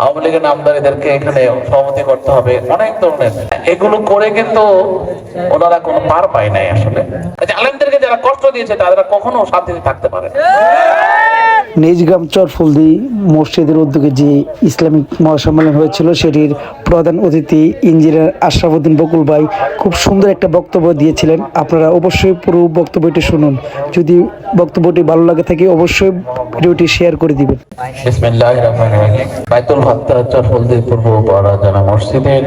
আওয়ামী লীগের নামদারিদেরকে এখানে সভাপতি করতে হবে, অনেক ধরনের এগুলো করে কিন্তু ওনারা কোনো পার পায় নাই। আসলে আলেমদেরকে যারা কষ্ট দিয়েছে তারা কখনো শান্তিতে থাকতে পারে না। নিজগ্রাম চরফুলদি মসজিদের উদ্যোগে যে ইসলামিক মহাসম্মেলন হয়েছিল সেটির প্রধান অতিথি ইঞ্জিনিয়ার আশরাফুদ্দিন বকুল ভাই খুব সুন্দর একটা বক্তব্য দিয়েছিলেন। আপনারা অবশ্যই পুরো বক্তব্যটি শুনুন। যদি বক্তব্যটি ভালো লাগে থাকে অবশ্যই ভিডিওটি শেয়ার করে দিবেন। বিসমিল্লাহির রহমানির রহিম। বাইতুল ফাত্তাহ চরফুলদি পূর্ব পাড়া জানা মসজিদের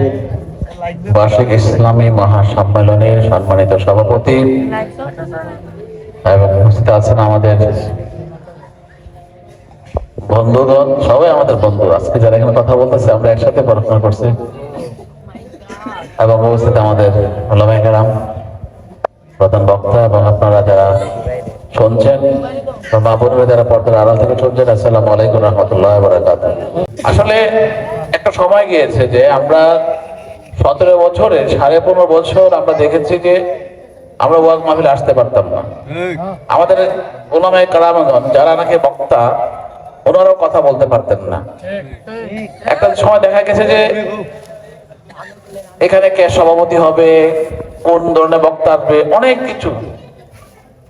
বার্ষিক ইসলামী মহাসম্মেলনের সম্মানিত সভাপতি এবং উপস্থিত আছেন আমাদের বন্ধুগণ, সবাই আমাদের বন্ধু। আজকে যারা এখানে কথা বলতেছে আমরা একসাথে পড়াশোনা করছি, এবং উপস্থিত আমাদের ওলামায়ে কেরাম, প্রধান বক্তা এবং আপনারা যারা শুনছেন, মা বোনেরা যারা পর্দার আড়াল থেকে শুনছেন, আসসালামু আলাইকুম রহমতুল্লাহি ওয়া বারাকাতুহু। আসলে একটা সময় গিয়েছে যে আমরা 17 বছরে 15.5 বছর আমরা দেখেছি যে আমরা ওয়াজ মাহফিলে আসতে পারতাম না। আমাদের ওলামায়ে কেরামগণ যারা নাকি বক্তা, ওনারাও কথা বলতে পারতেন না। একটা সময় দেখা গেছে যে এখানে কে সভাপতি হবে, কোন ধরনের বক্তা আসবে, অনেক কিছু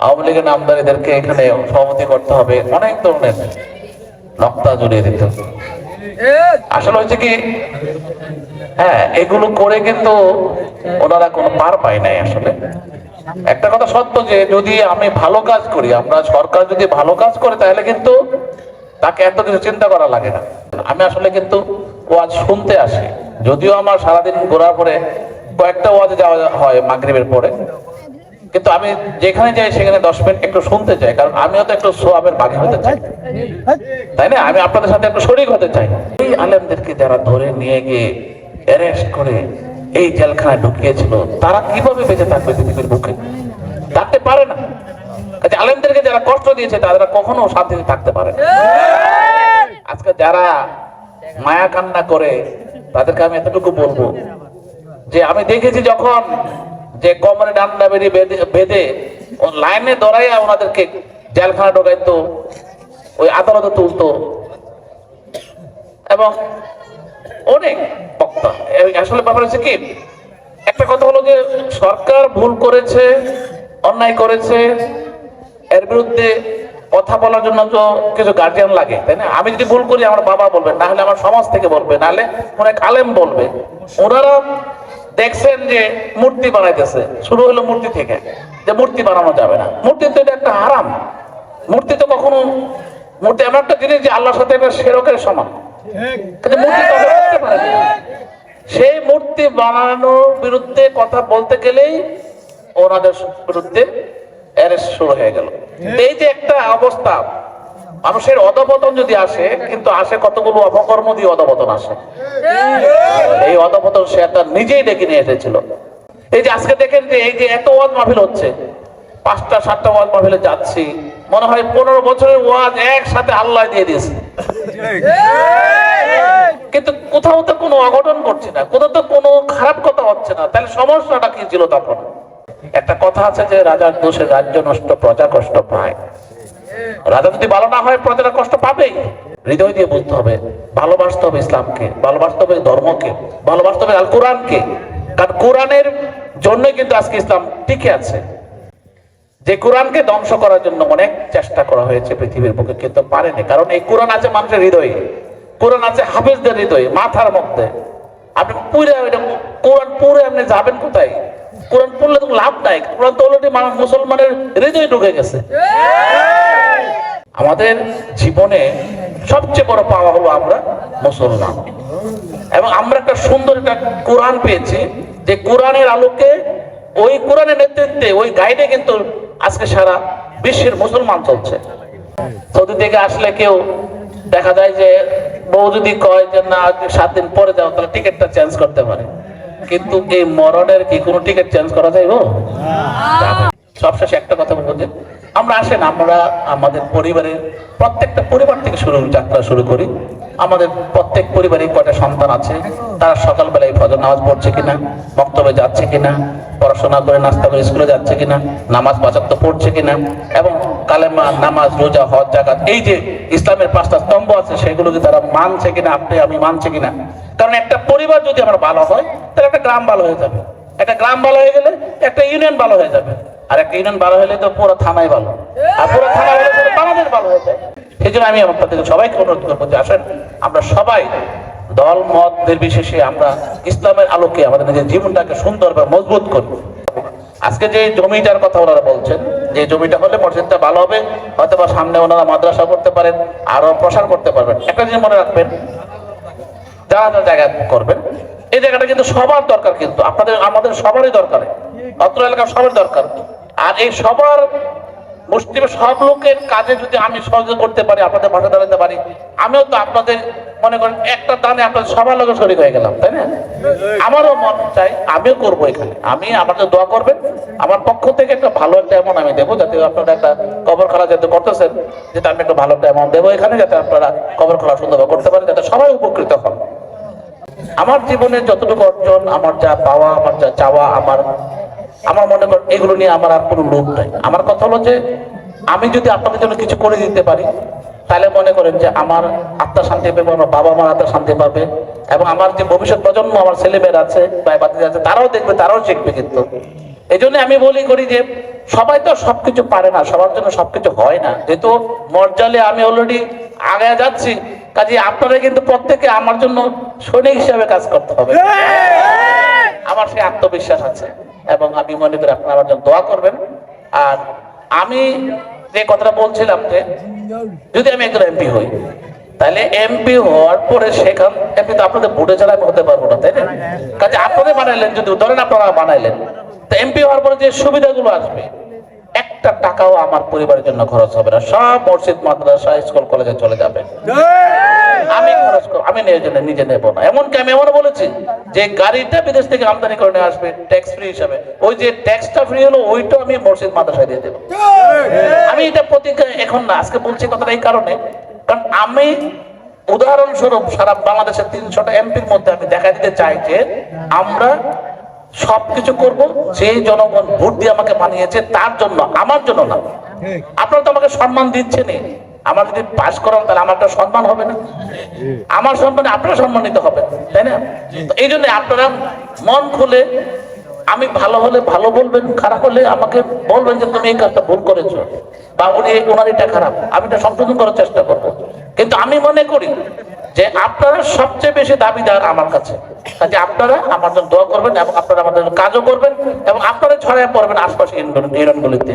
আওয়ামী লীগের নামদারিদেরকে এখানে সভাপতি করতে হবে, অনেক ধরনের নক্তা জড়িয়ে দিত। আসলে হচ্ছে কি, হ্যাঁ, এগুলো করে কিন্তু ওনারা কোনো পার পায় নাই। আসলে একটা কথা সত্য যে যদি আমি ভালো কাজ করি, আমরা সরকার যদি ভালো কাজ করে তাহলে কিন্তু তাকে এত কিছু চিন্তা করা লাগে না। আমি আসলে কিন্তু ওয়াজ শুনতে আসি, যদিও আমার সারাদিন ঘোরার পরে কয়েকটা ওয়াজে যাওয়া হয় মাগরিবের পরে, কিন্তু আমি যেখানে যাই সেখানে 10 মিনিট একটু শুনতে চাই, কারণ আমিও তো একটু সোয়াবের ভাগী হতে চাই, তাই না? আমি আপনাদের সাথে একটু শরীক হতে চাই। এই আলেমদেরকে যারা ধরে নিয়ে গিয়ে অ্যারেস্ট করে এই জেলখানায় ঢুকিয়েছিল, তারা কিভাবে বেঁচে থাকবে পৃথিবীর বুকে? থাকতে পারে না। আলেমদেরকে যারা কষ্ট দিয়েছে তারা কখনো শান্তিতে থাকতে পারে না। আজকে যারা মায়া কান্না করে তাদেরকে আমি এতটুকু বলবো যে আমি দেখেছি যখন যে কোমরে ডান্ডা বেঁধে লাইনে দৌড়াইয়া ওনাদেরকে জেলখানা ঢোকাইতো, ওই আদালতে তুলতো, এবং অনেক বক্তা। আসলে ব্যাপার হচ্ছে কি, একটা কথা হলো যে সরকার ভুল করেছে, অন্যায় করেছে, এর বিরুদ্ধে কথা বলার জন্য তো কিছু গার্জিয়ান লাগে, তাই না? আমি যদি ভুল করি আমার বাবা বলবে, না হলে আমার সমাজ থেকে বলবে, না হলে অনেক আলেম বলবে। ওনারা দেখছেন যে মূর্তি বানাইতেছে, শুরু হলো মূর্তি থেকে, যে মূর্তি বানানো যাবে না। মূর্তি তো এটা একটা হারাম। মূর্তি তো কখনো, মূর্তি এমন একটা জিনিস যে আল্লাহর সাথে একটা শেরকের সমান। সেই মূর্তি বানানোর বিরুদ্ধে কথা বলতে গেলেই ওনাদের বিরুদ্ধে অ্যারেস্ট শুরু হয়ে গেল। এই যে একটা অবস্থা, মানুষের অধপতন যদি আসে, কিন্তু আসে কতগুলো অপকর্ম দিয়ে অধপতন আসে। এই অধপতন সে একটা নিজেই ডেকে নিয়ে এসেছিল। এই যে আজকে দেখেন যে এই যে এত ওয়াজ মাহফিল হচ্ছে, 5টা 7টা ওয়াজ মাহফিলে যাচ্ছি, মনে হয় 15 বছরের ওয়াজ একসাথে আল্লাহ দিয়ে দিয়েছে, কিন্তু কোথাও তো কোনো অঘটন ঘটছে না, কোথাও তো কোনো খারাপ কথা হচ্ছে না। তাহলে সমস্যাটা কি ছিল তখন? একটা কথা আছে যে রাজার দোষে রাজ্য নষ্ট, প্রজা কষ্ট পায়। রাজা যদি ভালো না হয় প্রজারা কষ্ট পাবেই। হৃদয় দিয়ে বুঝতে হবে, ভালোবাসতে হবে ইসলামকে, ভালোবাসতে হবে ধর্মকে, ভালোবাসতে হবে আল কোরআনকে। কারণ কোরআনের জন্যই কিন্তু আজকে ইসলাম টিকে আছে। যে কোরআনকে ধ্বংস করার জন্য অনেক চেষ্টা করা হয়েছে পৃথিবীর বুকে, কিন্তু পারেনি। কারণ এই কোরআন আছে মানুষের হৃদয়ে, কোরআন আছে হাফেজদের হৃদয়ে, মাথার মধ্যে। আপনি কোরআন পড়ে আপনি যাবেন কোথায়? কোরআন পড়লে তো লাভ নাই, কোরআন তো অলরেডি মুসলমানের হৃদয়ে ঢুকে গেছে। আমাদের জীবনে সবচেয়ে বড় পাওয়া হলো আমরা মুসলমান, এবং আমরা একটা সুন্দর একটা কোরআন পেয়েছি, যে কোরআনের আলোকে, ওই কোরআনের নেতৃত্বে, ওই গাইডে কিন্তু আজকে সারা বিশ্বের মুসলমান চলছে। সৌদি থেকে আসলে কেউ দেখা যায় যে বউ যদি কয় যে না 7 দিন পরে যাও, তাহলে টিকিটটা চেঞ্জ করতে পারে, কিন্তু এই মরণের কি কোনো টিকিট চেঞ্জ করা যাইব? সবশেষে একটা কথা বলবো যে আমরা আসেন, আমরা আমাদের পরিবারের প্রত্যেকটা পরিবার থেকে যাত্রা শুরু করি। আমাদের প্রত্যেক পরিবারে কয়টা সন্তান আছে, তারা সকালবেলায় ফজর নামাজ পড়ছে কিনা, মক্তবে যাচ্ছে কিনা, পড়াশোনা করে নাস্তা করে স্কুলে যাচ্ছে কিনা, নামাজ পাঁচাত্ত পড়ছে কিনা, এবং কালেমা, নামাজ, রোজা, হজ, যাকাত, এই যে ইসলামের 5টা স্তম্ভ আছে সেগুলোকে তারা মানছে কিনা, আমি মানছে কিনা। কারণ একটা পরিবার যদি আমার ভালো হয় তাহলে একটা গ্রাম ভালো হয়ে যাবে, একটা গ্রাম ভালো হয়ে গেলে একটা ইউনিয়ন ভালো হয়ে যাবে, আর একটা ইউনিয়ন ভালো হলে তো পুরো থানায় ভালো, আর পুরো থানা ভালো হলে বাংলাদেশ ভালো হয়ে যায়। সেই জন্য আমি আপনাদের সবাইকে অনুরোধ করবো যে আসেন আমরা সবাই দল মত নির্বিশেষে আমরা ইসলামের আলোকে আমাদের নিজের জীবনটাকে সুন্দর বা মজবুত করব। আজকে যে জমিটার কথা ওনারা বলছেন, যে জমিটা হলে মসজিদটা ভালো হবে, হয়তো বা সামনে ওনারা মাদ্রাসা করতে পারেন, আরো প্রসার করতে পারবেন। একটা জিনিস মনে রাখবেন, যারা যারা জায়গা করবেন, এই জায়গাটা কিন্তু সবার দরকার, কিন্তু আপনাদের আমাদের সবারই দরকার, অত্র এলাকার সবার দরকার। আর এই সবার মুসলিম সব লোকের কাজে যদি আমি সহযোগিতা করতে পারি, আপনাদের পাশে দাঁড়াতে পারি, আমিও তো আপনাদের মনে করেন একটা দানে আপনাদের সবার লোকের শরীর হয়ে গেলাম, তাই না? আমারও মন চাই আমিও করবো এখানে, আমি আমাদের দোয়া করবেন, আমার পক্ষ থেকে একটা ভালো একটা অ্যামাউন্ট আমি দেবো, যাতে আপনারা একটা কবরখানা যেতে করতেছেন, যেটা আমি একটা ভালো একটা অ্যামাউন্ট দেবো এখানে, যাতে আপনারা কবরখানা সুন্দরভাবে করতে পারেন, যাতে সবাই উপকৃত হন। আমার জীবনে যতটুকু অর্জন, আমার যা পাওয়া, আমার যা চাওয়া, আমার মনে করেন এগুলো নিয়ে আমার আর কোনো লোভ নাই। আমার কথা হলো যে আমি যদি আপনাদের জন্য কিছু করে দিতে পারি, তাহলে মনে করেন যে আমার আত্মা শান্তি পাবে, আমার বাবা মার আত্মা শান্তি পাবে, এবং আমার যে ভবিষ্যৎ প্রজন্ম, আমার ছেলেমেয়েরা আছে, ভাই বাতিজা আছে, তারাও দেখবে, তারাও শিখবে। কিন্তু এই জন্য আমি বলি করি যে সবাই তো সবকিছু পারে না, সবার জন্য সবকিছু হয় না। যেহেতু মর্যালে আমি অলরেডি আগে যাচ্ছি, কাজে আপনারা কিন্তু প্রত্যেকে আমার জন্য সৈনিক হিসাবে কাজ করতে হবে। আমার সেই আত্মবিশ্বাস আছে, এবং আমি মনে করি আপনারা আমার জন্য দোয়া করবেন। আর আমি যে কথাটা বলছিলাম যে যদি আমি একজন এমপি হই, তাহলে এমপি হওয়ার পরে সেখান এমপি তো আপনাদের ভোটে ছাড়া আমি হতে পারবো না, তাই না? কাজে আপনাদের বানাইলেন, যদি ধরেন আপনারা বানাইলেন, তো এমপি হওয়ার পরে যে সুবিধাগুলো আসবে, একটা টাকাও আমার পরিবারের জন্য খরচ হবে না, সব মসজিদ, মাদ্রাসা, স্কুল, কলেজে চলে যাবে। আমি খরচ করব, আমি নিজে নেব না। এমনকি আমি এমন বলেছি যে গাড়িটা বিদেশ থেকে আমদানি করে নিয়ে আসবে ট্যাক্স ফ্রি হিসাবে, ওই যে ট্যাক্সটা ফ্রি হলো ওইটাও আমি মসজিদ, মাদ্রাসায় দিয়ে দেবো। আমি এটা প্রতিজ্ঞা এখন না, আজকে বলছি কথাটা এই কারণে, কারণ আমি উদাহরণস্বরূপ সারা বাংলাদেশের 300টা এমপির মধ্যে আমি দেখা দিতে চাই যে আমরা সবকিছু করব যে জনগণ ভোট দিয়ে আমাকে বানিয়েছে তার জন্য, আমার জন্য না। আপনারা তো আমাকে সম্মান দিচ্ছেনই, আমার যদি পাস করান তাহলে আমার একটা সম্মান হবে না? আমার সম্মানে আপনারা সম্মানিত হবেন, তাই না? এই জন্য আপনারা মন খুলে, আমি ভালো হলে ভালো বলবেন, খারাপ হলে আমাকে বলবেন যে তুমি এই কাজটা ভুল করেছো, বা ওনার এটা খারাপ, আমি এটা সংশোধন করার চেষ্টা করবো। কিন্তু আমি মনে করি যে আপনারা সবচেয়ে বেশি দাবিদার আমার কাছে, কাজে আপনারা আমার জন্য দোয়া করবেন, এবং আপনারা আমাদের কাজও করবেন, এবং আপনারা ছড়ায় পড়বেন আশপাশে ইউনিয়নগুলিতে।